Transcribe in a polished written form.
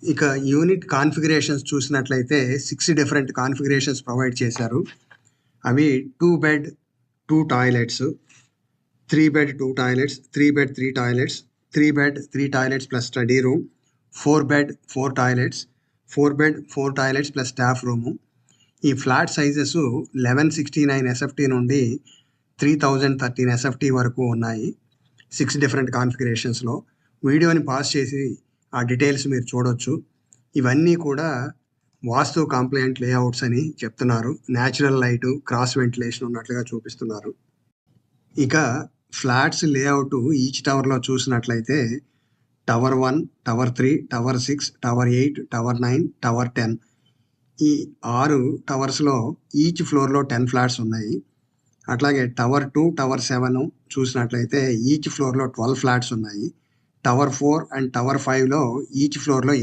ఇక unit configurations చూసినట్లయితే 6 different configurations provide చేశారు. అవి 2 bed 2 toilets, 3 bed 2 toilets, 3 bed 3 toilets, 3 bed 3 toilets plus study room, 4 bed 4 toilets, 4 bed 4 toilets plus staff room. ఈ flat sizes 1169 SFT నుండి 3013 SFT వరకు ఉన్నాయి 6 different కాన్ఫిగరేషన్స్లో. వీడియోని pass చేసి ఆ డీటెయిల్స్ మీరు చూడొచ్చు. ఇవన్నీ కూడా వాస్తు కాంప్లైంట్ లేఅవుట్స్ అని చెప్తున్నారు. న్యాచురల్ లైటు, క్రాస్ వెంటిలేషన్ ఉన్నట్లుగా చూపిస్తున్నారు. ఇక ఫ్లాట్స్ లేఅవుట్ ఈచ్ టవర్లో చూసినట్లయితే tower 1, tower 3, tower 6, tower 8, tower 9, tower 10. ఈ 6 టవర్స్లో ఈచ్ ఫ్లోర్లో 10 ఫ్లాట్స్ ఉన్నాయి. అట్లాగే టవర్ 2, టవర్ 7 చూసినట్లయితే ఈచ్ ఫ్లోర్లో 12 ఫ్లాట్స్ ఉన్నాయి. టవర్ 4 అండ్ టవర్ 5లో ఈచ్ ఫ్లోర్లో